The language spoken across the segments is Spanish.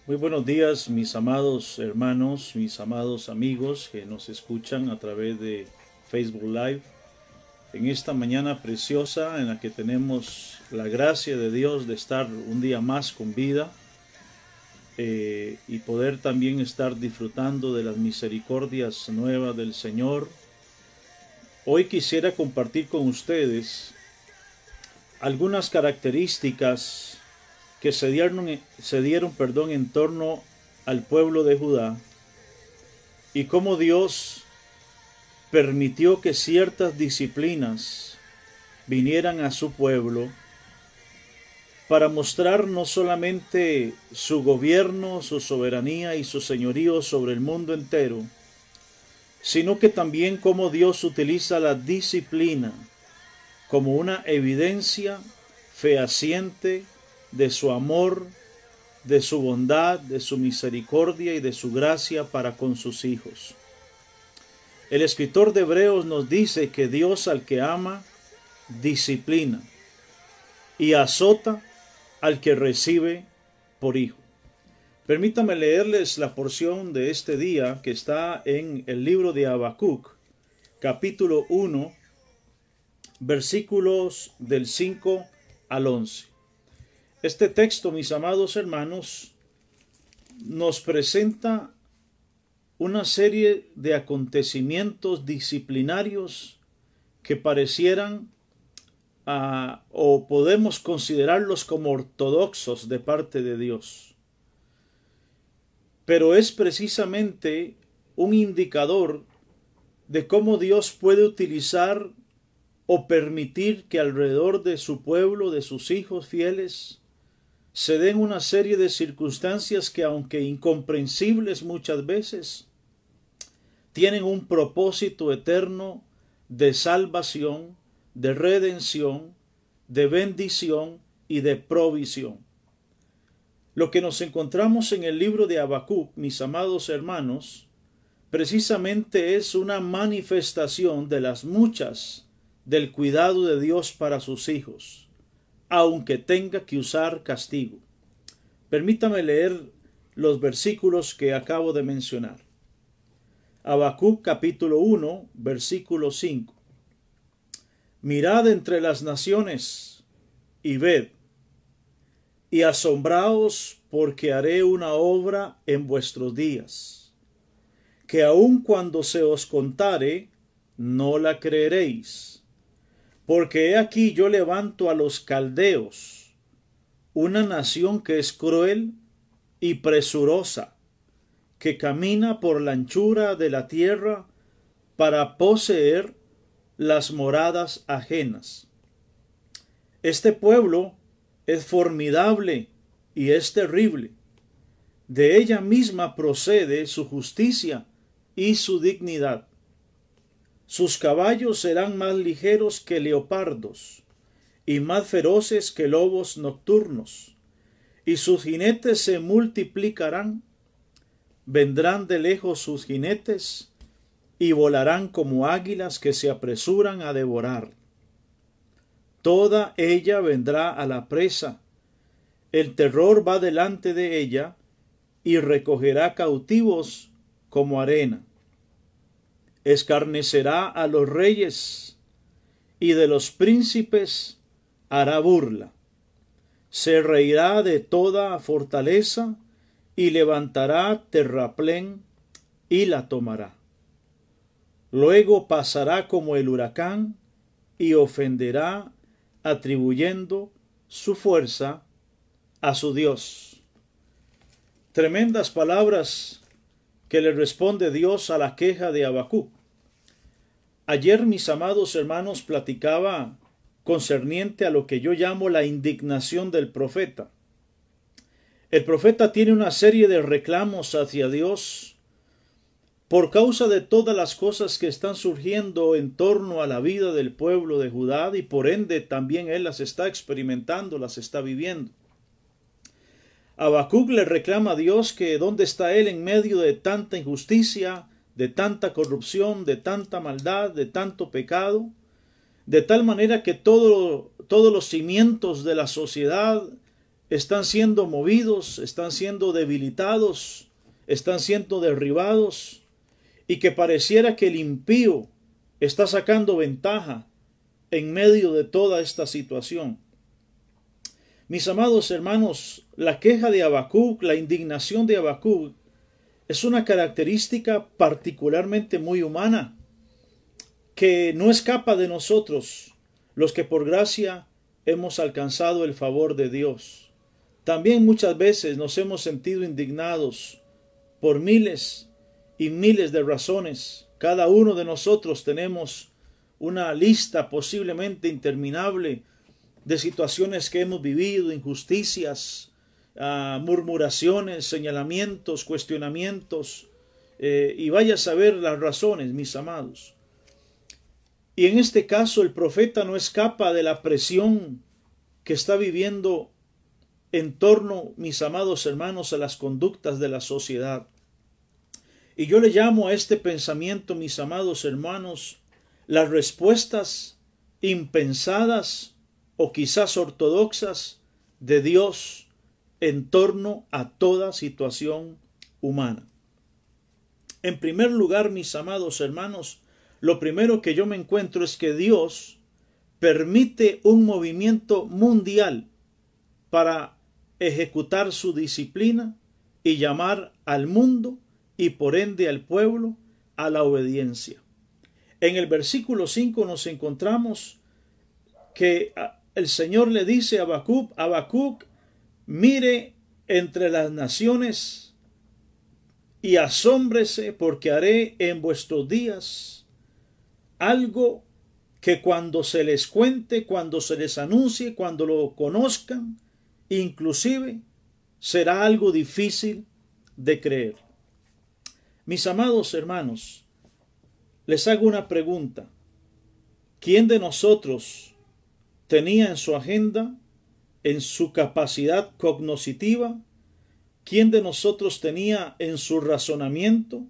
Muy buenos días, mis amados hermanos, mis amados amigos que nos escuchan a través de Facebook Live. En esta mañana preciosa en la que tenemos la gracia de Dios de estar un día más con vida y poder también estar disfrutando de las misericordias nuevas del Señor. Hoy quisiera compartir con ustedes algunas características que se dieron en torno al pueblo de Judá y cómo Dios permitió que ciertas disciplinas vinieran a su pueblo para mostrar no solamente su gobierno, su soberanía y su señorío sobre el mundo entero, sino que también cómo Dios utiliza la disciplina como una evidencia fehaciente de su amor, de su bondad, de su misericordia y de su gracia para con sus hijos. El escritor de Hebreos nos dice que Dios al que ama, disciplina y azota al que recibe por hijo. Permítame leerles la porción de este día que está en el libro de Habacuc, capítulo 1, versículos del 5 al 11. Este texto, mis amados hermanos, nos presenta una serie de acontecimientos disciplinarios que parecieran o podemos considerarlos como ortodoxos de parte de Dios. Pero es precisamente un indicador de cómo Dios puede utilizar o permitir que alrededor de su pueblo, de sus hijos fieles, se den una serie de circunstancias que, aunque incomprensibles muchas veces, tienen un propósito eterno de salvación, de redención, de bendición y de provisión. Lo que nos encontramos en el libro de Habacuc, mis amados hermanos, precisamente es una manifestación de las muchas del cuidado de Dios para sus hijos, aunque tenga que usar castigo. Permítame leer los versículos que acabo de mencionar. Habacuc capítulo 1, versículo 5. Mirad entre las naciones y ved, y asombraos porque haré una obra en vuestros días, que aun cuando se os contare, no la creeréis. Porque he aquí yo levanto a los caldeos, una nación que es cruel y presurosa, que camina por la anchura de la tierra para poseer las moradas ajenas. Este pueblo es formidable y es terrible. De ella misma procede su justicia y su dignidad. Sus caballos serán más ligeros que leopardos, y más feroces que lobos nocturnos, y sus jinetes se multiplicarán. Vendrán de lejos sus jinetes, y volarán como águilas que se apresuran a devorar. Toda ella vendrá a la presa, el terror va delante de ella, y recogerá cautivos como arena. Escarnecerá a los reyes, y de los príncipes hará burla. Se reirá de toda fortaleza, y levantará terraplén, y la tomará. Luego pasará como el huracán, y ofenderá, atribuyendo su fuerza a su Dios. Tremendas palabras que le responde Dios a la queja de Habacuc. Ayer, mis amados hermanos, platicaba concerniente a lo que yo llamo la indignación del profeta. El profeta tiene una serie de reclamos hacia Dios por causa de todas las cosas que están surgiendo en torno a la vida del pueblo de Judá y por ende también él las está experimentando, las está viviendo. Habacuc le reclama a Dios que dónde está él en medio de tanta injusticia, de tanta corrupción, de tanta maldad, de tanto pecado, de tal manera que todos los cimientos de la sociedad están siendo movidos, están siendo debilitados, están siendo derribados, y que pareciera que el impío está sacando ventaja en medio de toda esta situación. Mis amados hermanos, la queja de Habacuc, la indignación de Habacuc, es una característica particularmente muy humana, que no escapa de nosotros, los que por gracia hemos alcanzado el favor de Dios. También muchas veces nos hemos sentido indignados por miles y miles de razones. Cada uno de nosotros tenemos una lista posiblemente interminable de situaciones que hemos vivido, injusticias, murmuraciones, señalamientos, cuestionamientos, y vaya a saber las razones, mis amados. Y en este caso el profeta no escapa de la presión que está viviendo en torno, mis amados hermanos, a las conductas de la sociedad. Y yo le llamo a este pensamiento, mis amados hermanos, las respuestas impensadas o quizás ortodoxas de Dios en torno a toda situación humana. En primer lugar, mis amados hermanos, lo primero que yo me encuentro es que Dios permite un movimiento mundial para ejecutar su disciplina y llamar al mundo y por ende al pueblo a la obediencia. En el versículo 5 nos encontramos que el Señor le dice a Habacuc, mire entre las naciones y asómbrese porque haré en vuestros días algo que cuando se les cuente, cuando se les anuncie, cuando lo conozcan, inclusive será algo difícil de creer. Mis amados hermanos, les hago una pregunta. ¿Quién de nosotros tenía en su agenda, en su capacidad cognoscitiva, quién de nosotros tenía en su razonamiento,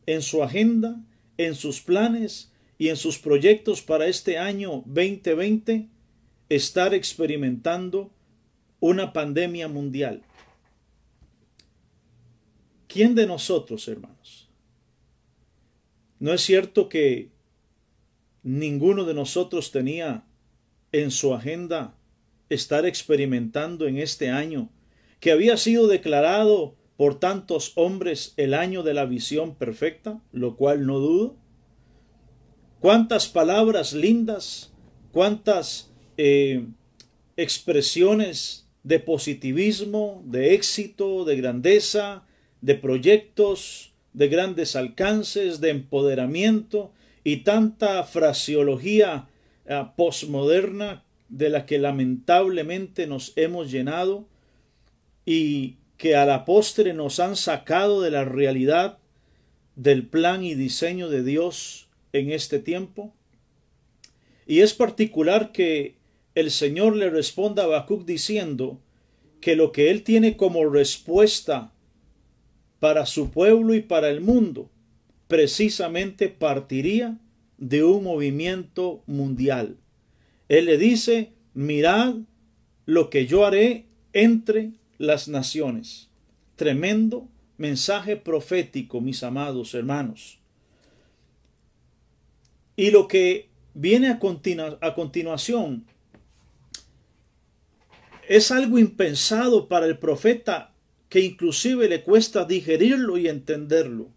en su agenda, en sus planes y en sus proyectos para este año 2020 estar experimentando una pandemia mundial? ¿Quién de nosotros, hermanos? ¿No es cierto que ninguno de nosotros tenía en su agenda estar experimentando en este año, que había sido declarado por tantos hombres el año de la visión perfecta, lo cual no dudo? ¿Cuántas palabras lindas, cuántas expresiones de positivismo, de éxito, de grandeza, de proyectos, de grandes alcances, de empoderamiento y tanta fraseología posmoderna de la que lamentablemente nos hemos llenado y que a la postre nos han sacado de la realidad del plan y diseño de Dios en este tiempo? Y es particular que el Señor le responda a Habacuc diciendo que lo que él tiene como respuesta para su pueblo y para el mundo precisamente partiría de un movimiento mundial. Él le dice, mirad lo que yo haré entre las naciones. Tremendo mensaje profético, mis amados hermanos. Y lo que viene a continuación es algo impensado para el profeta, que inclusive le cuesta digerirlo y entenderlo.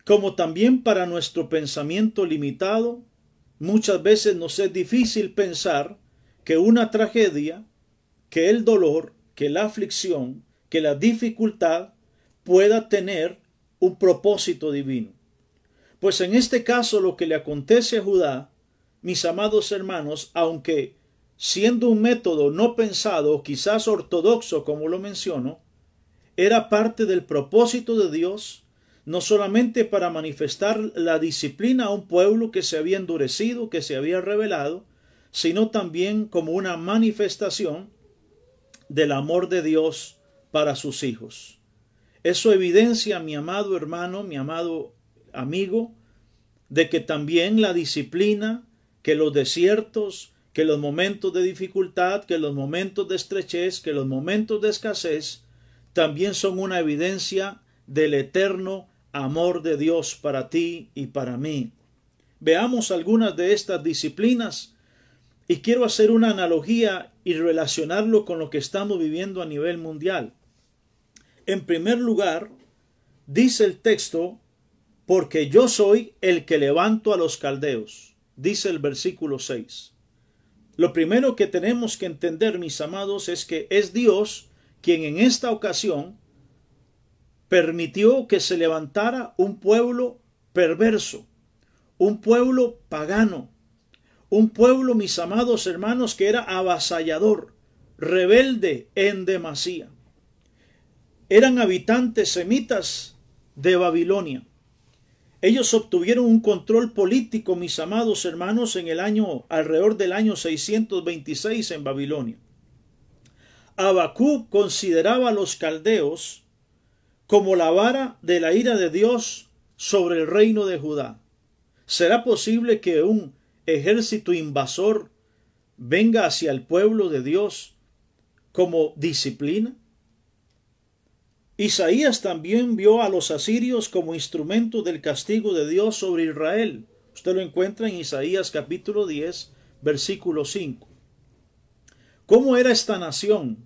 Como también para nuestro pensamiento limitado, muchas veces nos es difícil pensar que una tragedia, que el dolor, que la aflicción, que la dificultad pueda tener un propósito divino. Pues en este caso lo que le acontece a Judá, mis amados hermanos, aunque siendo un método no pensado, quizás ortodoxo como lo menciono, era parte del propósito de Dios, no solamente para manifestar la disciplina a un pueblo que se había endurecido, que se había rebelado, sino también como una manifestación del amor de Dios para sus hijos. Eso evidencia, mi amado hermano, mi amado amigo, de que también la disciplina, que los desiertos, que los momentos de dificultad, que los momentos de estrechez, que los momentos de escasez también son una evidencia del eterno amor de Dios para ti y para mí. Veamos algunas de estas disciplinas y quiero hacer una analogía y relacionarlo con lo que estamos viviendo a nivel mundial. En primer lugar, dice el texto, porque yo soy el que levanto a los caldeos, dice el versículo 6. Lo primero que tenemos que entender, mis amados, es que es Dios quien en esta ocasión permitió que se levantara un pueblo perverso, un pueblo pagano, un pueblo, mis amados hermanos, que era avasallador, rebelde en demasía. Eran habitantes semitas de Babilonia. Ellos obtuvieron un control político, mis amados hermanos, alrededor del año 626 en Babilonia. Habacuc consideraba a los caldeos como la vara de la ira de Dios sobre el reino de Judá. ¿Será posible que un ejército invasor venga hacia el pueblo de Dios como disciplina? Isaías también vio a los asirios como instrumento del castigo de Dios sobre Israel. Usted lo encuentra en Isaías capítulo 10, versículo 5. ¿Cómo era esta nación?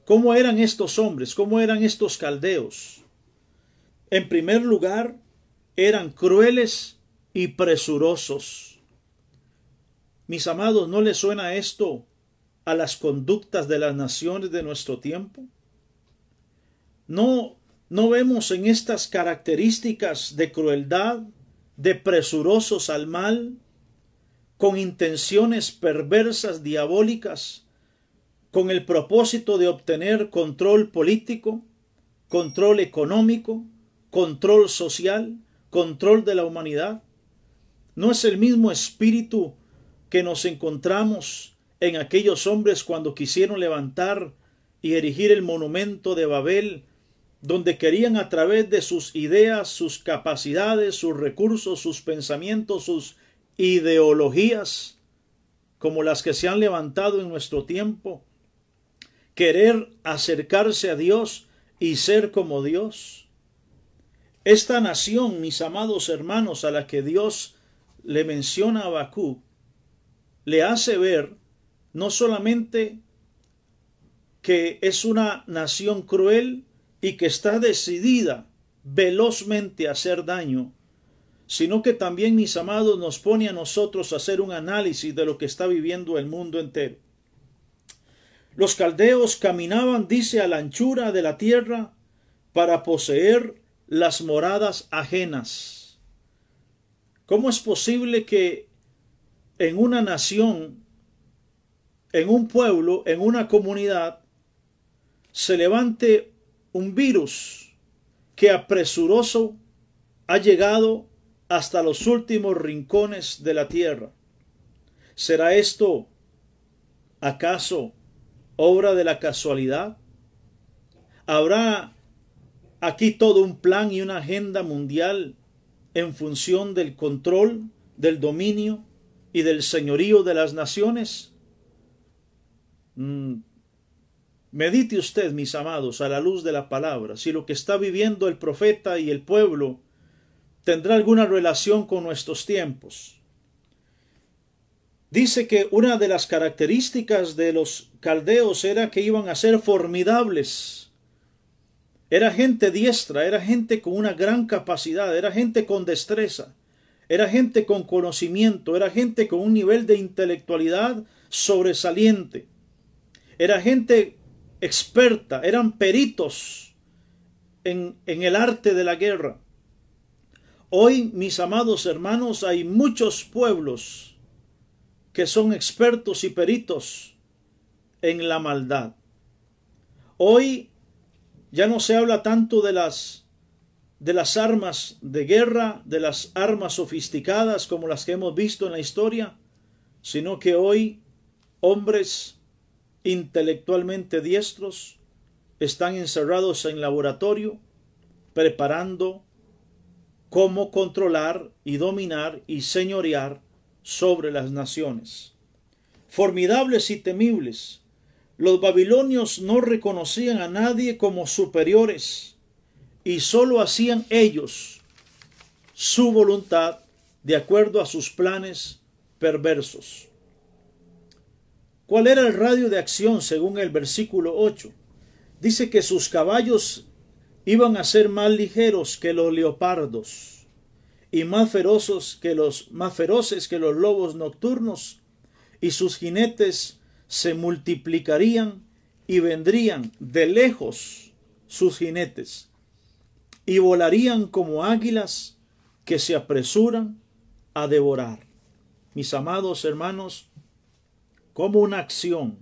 ¿Cómo eran estos hombres? ¿Cómo eran estos caldeos? En primer lugar, eran crueles y presurosos. Mis amados, ¿no les suena esto a las conductas de las naciones de nuestro tiempo? No vemos en estas características de crueldad, de presurosos al mal, con intenciones perversas, diabólicas, con el propósito de obtener control político, control económico, control social, control de la humanidad. ¿No es el mismo espíritu que nos encontramos en aquellos hombres cuando quisieron levantar y erigir el monumento de Babel, donde querían a través de sus ideas, sus capacidades, sus recursos, sus pensamientos, sus ideologías, como las que se han levantado en nuestro tiempo, querer acercarse a Dios y ser como Dios? Esta nación, mis amados hermanos, a la que Dios le menciona a Habacuc, le hace ver no solamente que es una nación cruel y que está decidida velozmente a hacer daño, sino que también, mis amados, nos pone a nosotros a hacer un análisis de lo que está viviendo el mundo entero. Los caldeos caminaban, dice, a la anchura de la tierra para poseer las moradas ajenas. ¿Cómo es posible que en una nación, en un pueblo, en una comunidad, se levante un virus que apresuroso ha llegado hasta los últimos rincones de la tierra? ¿Será esto acaso obra de la casualidad? ¿Habrá aquí todo un plan y una agenda mundial en función del control, del dominio y del señorío de las naciones? Medite usted, mis amados, a la luz de la palabra, si lo que está viviendo el profeta y el pueblo tendrá alguna relación con nuestros tiempos. Dice que una de las características de los caldeos era que iban a ser formidables. Era gente diestra, era gente con una gran capacidad, era gente con destreza, era gente con conocimiento, era gente con un nivel de intelectualidad sobresaliente, era gente experta, eran peritos en el arte de la guerra. Hoy, mis amados hermanos, hay muchos pueblos que son expertos y peritos en la maldad. Hoy ya no se habla tanto de las armas de guerra, de las armas sofisticadas como las que hemos visto en la historia, sino que hoy hombres intelectualmente diestros están encerrados en laboratorio preparando cómo controlar y dominar y señorear sobre las naciones. formidables y temibles. Los babilonios no reconocían a nadie como superiores y sólo hacían ellos su voluntad de acuerdo a sus planes perversos. ¿Cuál era el radio de acción según el versículo 8? Dice que sus caballos iban a ser más ligeros que los leopardos y más feroces que los lobos nocturnos, y sus jinetes se multiplicarían y vendrían de lejos sus jinetes y volarían como águilas que se apresuran a devorar. Mis amados hermanos, como una acción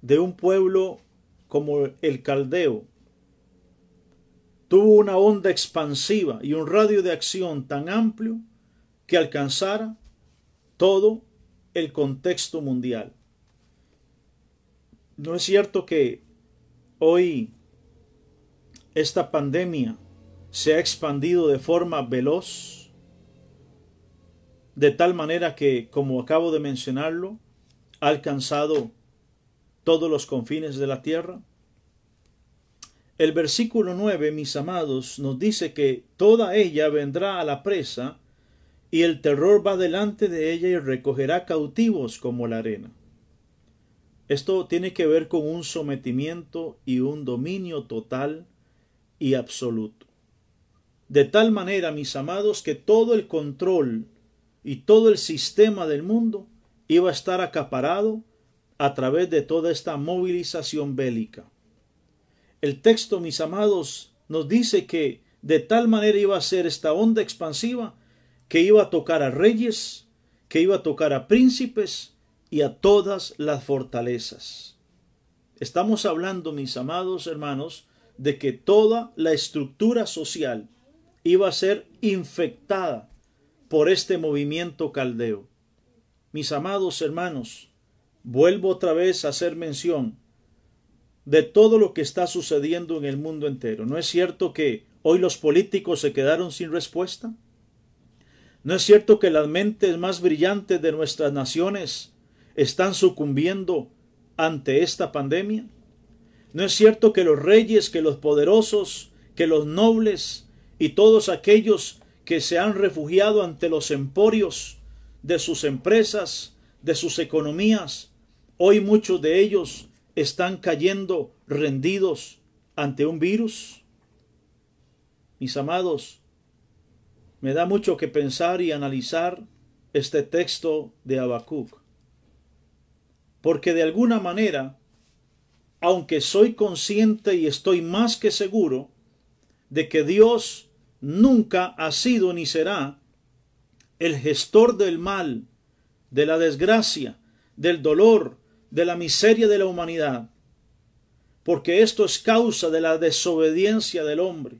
de un pueblo como el caldeo tuvo una onda expansiva y un radio de acción tan amplio que alcanzara todo el contexto mundial. ¿No es cierto que hoy esta pandemia se ha expandido de forma veloz? De tal manera que, como acabo de mencionarlo, ha alcanzado todos los confines de la tierra. El versículo 9, mis amados, nos dice que toda ella vendrá a la presa y el terror va delante de ella y recogerá cautivos como la arena. Esto tiene que ver con un sometimiento y un dominio total y absoluto. De tal manera, mis amados, que todo el control y todo el sistema del mundo iba a estar acaparado a través de toda esta movilización bélica. El texto, mis amados, nos dice que de tal manera iba a ser esta onda expansiva que iba a tocar a reyes, que iba a tocar a príncipes y a todas las fortalezas. Estamos hablando, mis amados hermanos, de que toda la estructura social iba a ser infectada por este movimiento caldeo. Mis amados hermanos, vuelvo otra vez a hacer mención de todo lo que está sucediendo en el mundo entero. ¿No es cierto que hoy los políticos se quedaron sin respuesta? ¿No es cierto que las mentes más brillantes de nuestras naciones están sucumbiendo ante esta pandemia? ¿No es cierto que los reyes, que los poderosos, que los nobles y todos aquellos que se han refugiado ante los emporios de sus empresas, de sus economías, hoy muchos de ellos están cayendo rendidos ante un virus? Mis amados, me da mucho que pensar y analizar este texto de Habacuc, porque de alguna manera, aunque soy consciente y estoy más que seguro de que Dios nunca ha sido ni será el gestor del mal, de la desgracia, del dolor, de la miseria de la humanidad, porque esto es causa de la desobediencia del hombre.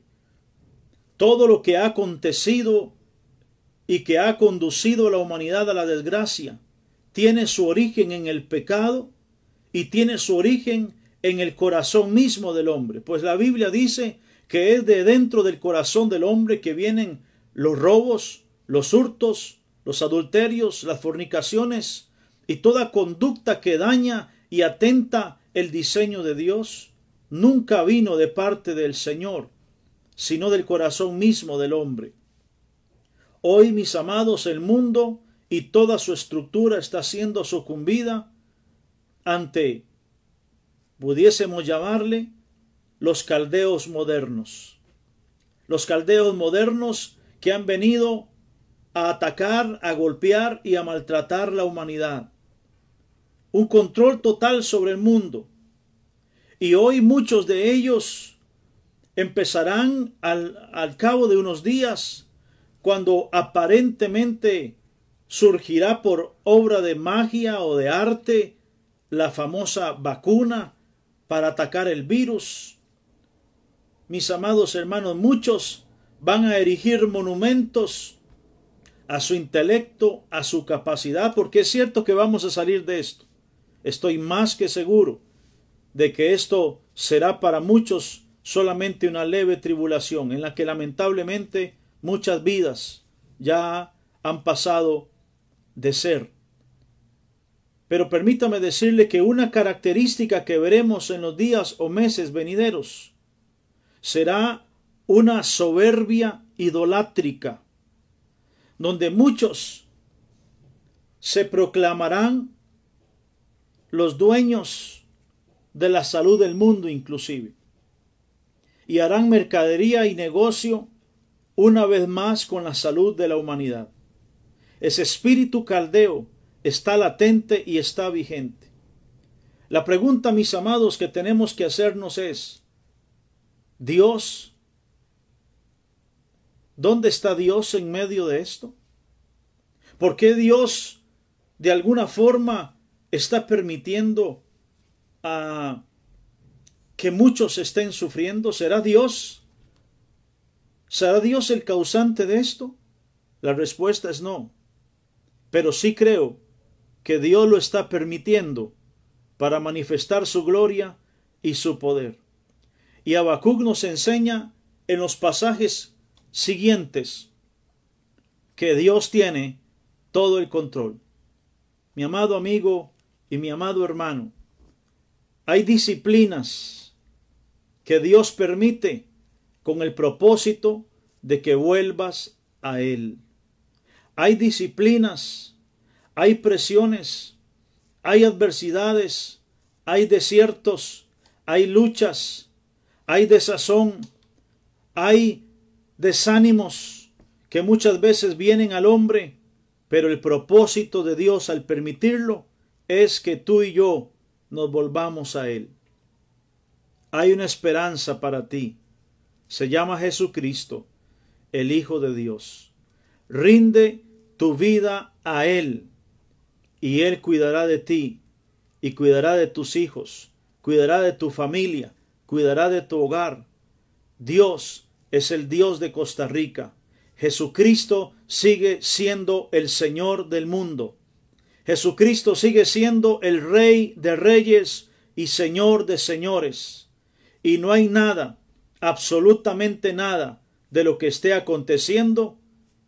Todo lo que ha acontecido y que ha conducido a la humanidad a la desgracia tiene su origen en el pecado y tiene su origen en el corazón mismo del hombre. Pues la Biblia dice que es de dentro del corazón del hombre que vienen los robos, los hurtos, los adulterios, las fornicaciones y toda conducta que daña y atenta el diseño de Dios. Nunca vino de parte del Señor, sino del corazón mismo del hombre. Hoy, mis amados, el mundo y toda su estructura está siendo sucumbida ante, pudiésemos llamarle, los caldeos modernos. Los caldeos modernos que han venido a atacar, a golpear y a maltratar la humanidad. Un control total sobre el mundo. Y hoy muchos de ellos empezarán al cabo de unos días, cuando aparentemente surgirá por obra de magia o de arte la famosa vacuna para atacar el virus. Mis amados hermanos, muchos van a erigir monumentos a su intelecto, a su capacidad, porque es cierto que vamos a salir de esto. Estoy más que seguro de que esto será para muchos solamente una leve tribulación, en la que lamentablemente muchas vidas ya han pasado de ser. Pero permítame decirle que una característica que veremos en los días o meses venideros será una soberbia idolátrica, donde muchos se proclamarán los dueños de la salud del mundo inclusive, y harán mercadería y negocio una vez más con la salud de la humanidad. Ese espíritu caldeo está latente y está vigente. La pregunta, mis amados, que tenemos que hacernos es, Dios, ¿dónde está Dios en medio de esto? ¿Por qué Dios de alguna forma está permitiendo que muchos estén sufriendo? ¿Será Dios el causante de esto? La respuesta es no. Pero sí creo que Dios lo está permitiendo para manifestar su gloria y su poder. Y Habacuc nos enseña en los pasajes siguientes que Dios tiene todo el control. Mi amado amigo y mi amado hermano, hay disciplinas que Dios permite con el propósito de que vuelvas a Él. Hay disciplinas, hay presiones, hay adversidades, hay desiertos, hay luchas, hay desazón, hay desánimos que muchas veces vienen al hombre, pero el propósito de Dios al permitirlo es que tú y yo nos volvamos a Él. Hay una esperanza para ti. Se llama Jesucristo, el Hijo de Dios. Rinde tu vida a Él y Él cuidará de ti y cuidará de tus hijos, cuidará de tu familia, cuidará de tu hogar. Dios es el Dios de Costa Rica. Jesucristo sigue siendo el Señor del mundo. Jesucristo sigue siendo el Rey de reyes y Señor de señores. Y no hay nada, absolutamente nada, de lo que esté aconteciendo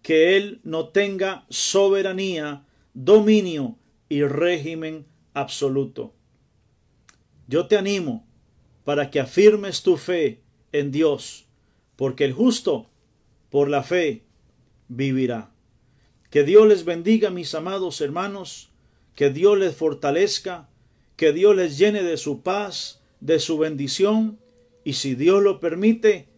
que Él no tenga soberanía, dominio y régimen absoluto. Yo te animo para que afirmes tu fe en Dios, porque el justo por la fe vivirá. Que Dios les bendiga, mis amados hermanos, que Dios les fortalezca, que Dios les llene de su paz, de su bendición, y si Dios lo permite,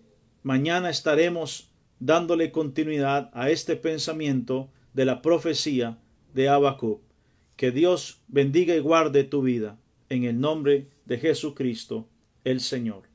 mañana estaremos dándole continuidad a este pensamiento de la profecía de Habacuc. Que Dios bendiga y guarde tu vida, en el nombre de Jesucristo, el Señor.